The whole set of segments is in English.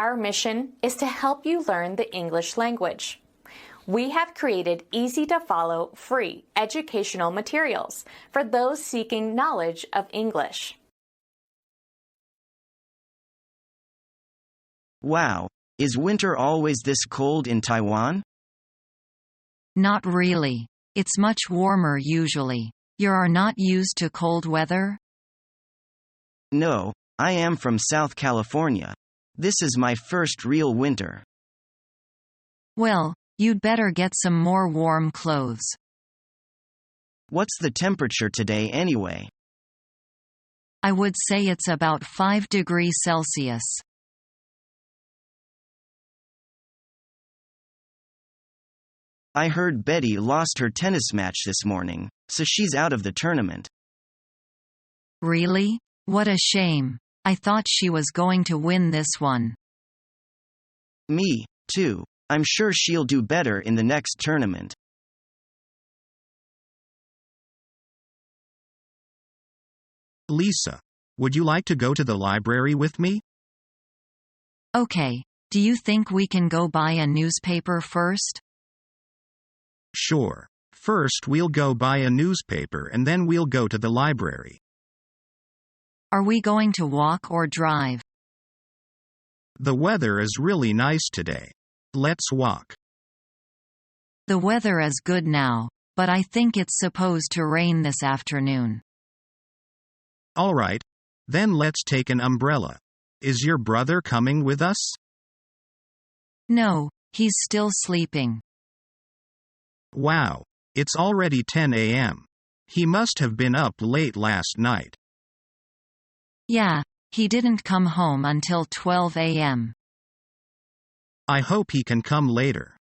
Our mission is to help you learn the English language. We have created easy-to-follow, free educational materials for those seeking knowledge of English. Wow, is winter always this cold in Taiwan? Not really. It's much warmer usually. You are not used to cold weather? No, I am from South California. This is my first real winter. Well, you'd better get some more warm clothes. What's the temperature today anyway? I would say it's about 5 degrees Celsius. I heard Betty lost her tennis match this morning, so she's out of the tournament. Really? What a shame. I thought she was going to win this one. Me, too. I'm sure she'll do better in the next tournament. Lisa, would you like to go to the library with me? Okay. Do you think we can go buy a newspaper first? Sure. First we'll go buy a newspaper and then we'll go to the library. Are we going to walk or drive? The weather is really nice today. Let's walk. The weather is good now, but I think it's supposed to rain this afternoon. All right. Then let's take an umbrella. Is your brother coming with us? No, he's still sleeping. Wow. It's already 10 a.m. He must have been up late last night. Yeah, he didn't come home until 12 a.m. I hope he can come later.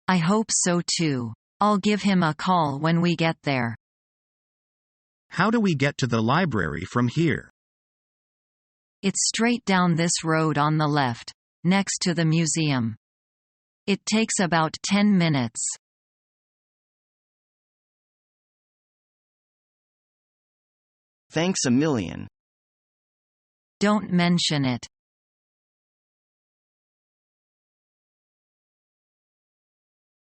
I hope so too. I'll give him a call when we get there. How do we get to the library from here? It's straight down this road on the left, next to the museum. It takes about 10 minutes. Thanks a million. Don't mention it.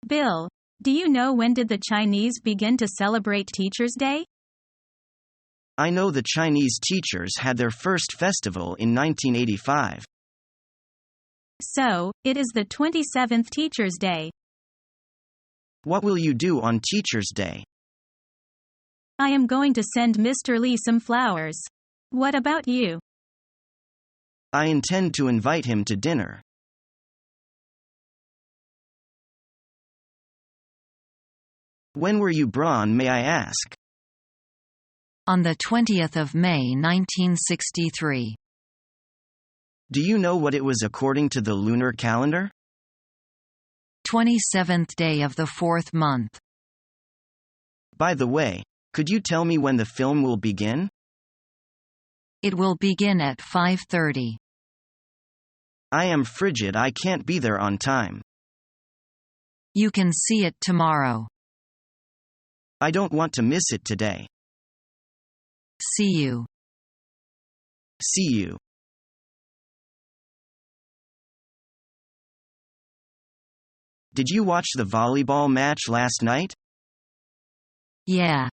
Bill, do you know when did the Chinese begin to celebrate Teachers' Day? I know the Chinese teachers had their first festival in 1985. So, it is the 27th Teachers' Day. What will you do on Teachers' Day? I am going to send Mr. Lee some flowers. What about you? I intend to invite him to dinner. When were you born, may I ask? On the 20th of May 1963. Do you know what it was according to the lunar calendar? 27th day of the 4th month. By the way, could you tell me when the film will begin? It will begin at 5:30. I am frigid, I can't be there on time. You can see it tomorrow. I don't want to miss it today. See you. See you. Did you watch the volleyball match last night? Yeah.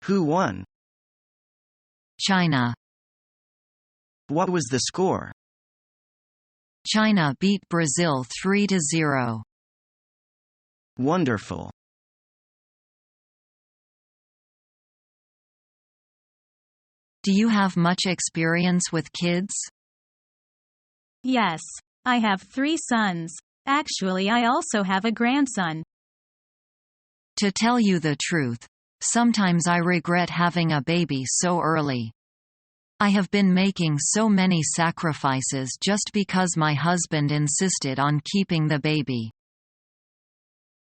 Who won? China. What was the score? China beat Brazil 3-0. Wonderful. Do you have much experience with kids? Yes. I have 3 sons. Actually, I also have a grandson. To tell you the truth, sometimes I regret having a baby so early. I have been making so many sacrifices just because my husband insisted on keeping the baby.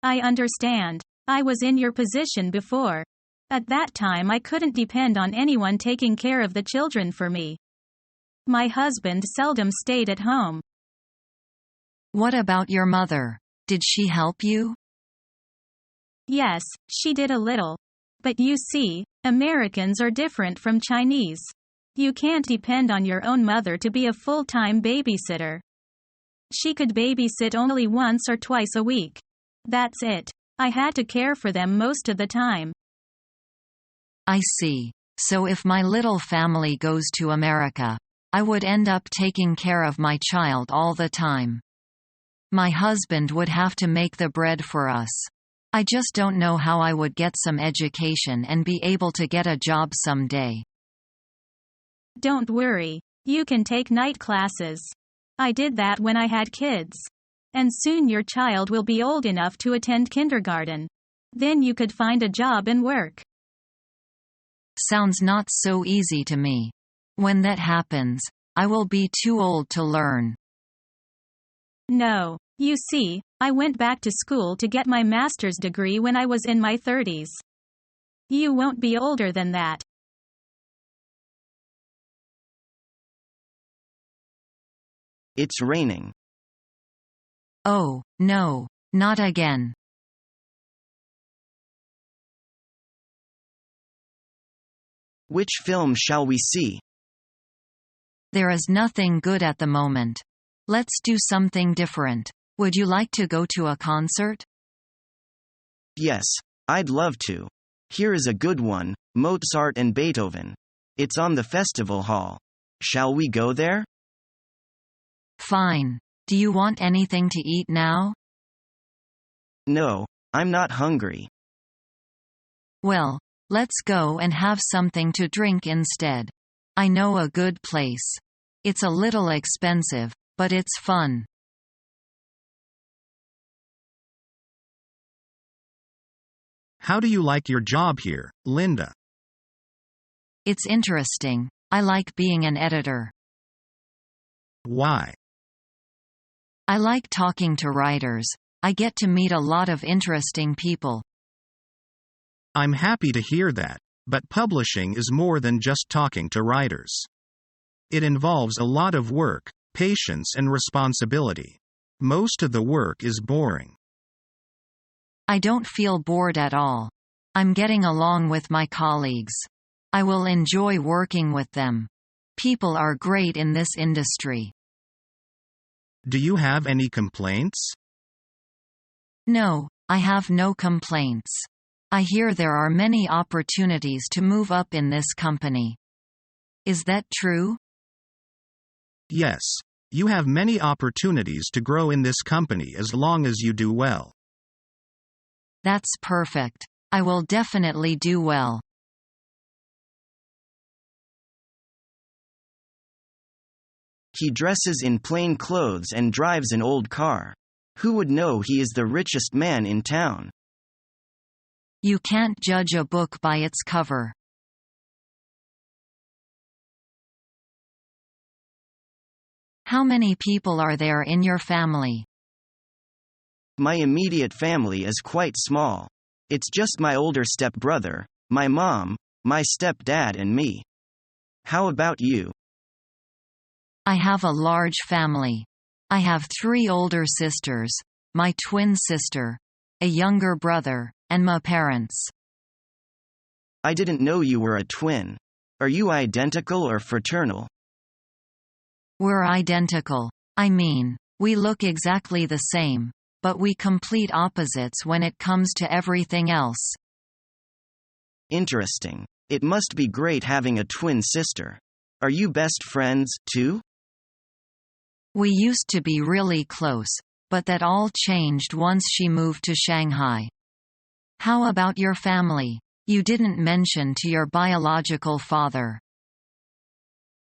I understand. I was in your position before. At that time I couldn't depend on anyone taking care of the children for me. My husband seldom stayed at home. What about your mother? Did she help you? Yes, she did a little. But you see, Americans are different from Chinese. You can't depend on your own mother to be a full-time babysitter. She could babysit only once or twice a week. That's it. I had to care for them most of the time. I see. So if my little family goes to America, I would end up taking care of my child all the time. My husband would have to make the bread for us. I just don't know how I would get some education and be able to get a job someday. Don't worry. You can take night classes. I did that when I had kids. And soon your child will be old enough to attend kindergarten. Then you could find a job and work. Sounds not so easy to me. When that happens, I will be too old to learn. No. You see, I went back to school to get my master's degree when I was in my 30s. You won't be older than that. It's raining. Oh, no, not again. Which film shall we see? There is nothing good at the moment. Let's do something different. Would you like to go to a concert? Yes, I'd love to. Here is a good one, Mozart and Beethoven. It's on the festival hall. Shall we go there? Fine. Do you want anything to eat now? No, I'm not hungry. Well, let's go and have something to drink instead. I know a good place. It's a little expensive, but it's fun. How do you like your job here, Linda? It's interesting. I like being an editor. Why? I like talking to writers. I get to meet a lot of interesting people. I'm happy to hear that, but publishing is more than just talking to writers. It involves a lot of work, patience and responsibility. Most of the work is boring. I don't feel bored at all. I'm getting along with my colleagues. I will enjoy working with them. People are great in this industry. Do you have any complaints? No, I have no complaints. I hear there are many opportunities to move up in this company. Is that true? Yes. You have many opportunities to grow in this company as long as you do well. That's perfect. I will definitely do well. He dresses in plain clothes and drives an old car. Who would know he is the richest man in town? You can't judge a book by its cover. How many people are there in your family? My immediate family is quite small. It's just my older stepbrother, my mom, my stepdad and me. How about you? I have a large family. I have 3 older sisters, my twin sister, a younger brother, and my parents. I didn't know you were a twin. Are you identical or fraternal? We're identical. I mean, we look exactly the same, but we complete opposites when it comes to everything else. Interesting. It must be great having a twin sister. Are you best friends, too? We used to be really close, but that all changed once she moved to Shanghai. How about your family? You didn't mention to your biological father.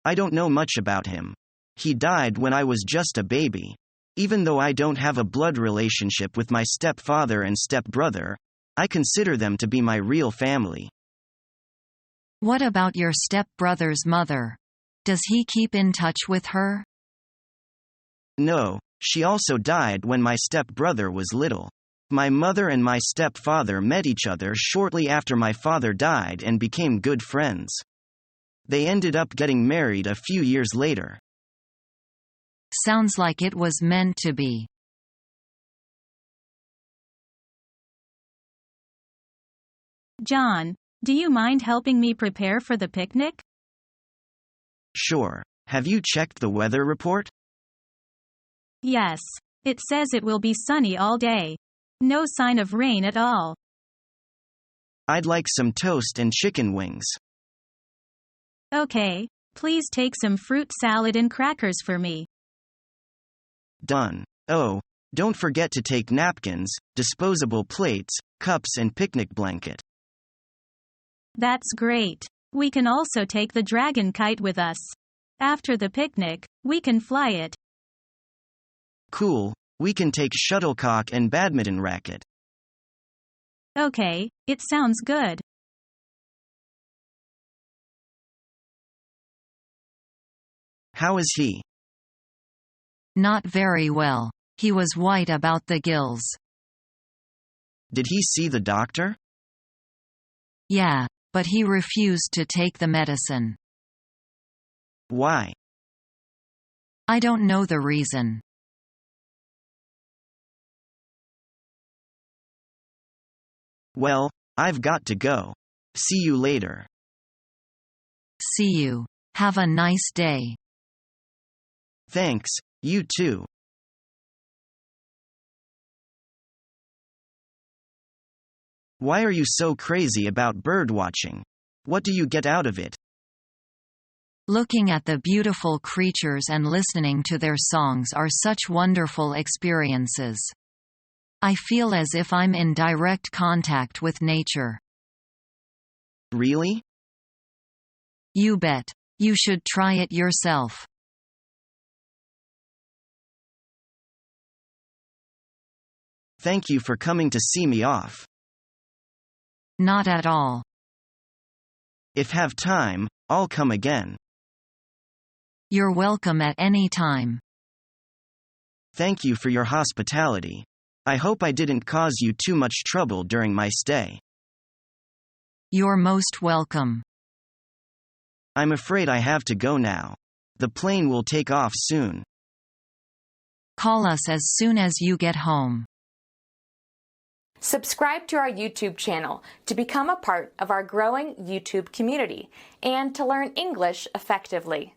I don't know much about him. He died when I was just a baby. Even though I don't have a blood relationship with my stepfather and stepbrother, I consider them to be my real family. What about your stepbrother's mother? Does he keep in touch with her? No, she also died when my stepbrother was little. My mother and my stepfather met each other shortly after my father died and became good friends. They ended up getting married a few years later. Sounds like it was meant to be. John, do you mind helping me prepare for the picnic? Sure. Have you checked the weather report? Yes. It says it will be sunny all day. No sign of rain at all. I'd like some toast and chicken wings. Okay, please take some fruit salad and crackers for me. Done. Oh, don't forget to take napkins, disposable plates, cups, and picnic blanket. That's great. We can also take the dragon kite with us. After the picnic, we can fly it. Cool. We can take shuttlecock and badminton racket. Okay, it sounds good. How is he? Not very well. He was white about the gills. Did he see the doctor? Yeah, but he refused to take the medicine. Why? I don't know the reason. Well, I've got to go. See you later. See you. Have a nice day. Thanks, you too. Why are you so crazy about bird watching? What do you get out of it? Looking at the beautiful creatures and listening to their songs are such wonderful experiences. I feel as if I'm in direct contact with nature. Really? You bet. You should try it yourself. Thank you for coming to see me off. Not at all. If have time, I'll come again. You're welcome at any time. Thank you for your hospitality. I hope I didn't cause you too much trouble during my stay. You're most welcome. I'm afraid I have to go now. The plane will take off soon. Call us as soon as you get home. Subscribe to our YouTube channel to become a part of our growing YouTube community and to learn English effectively.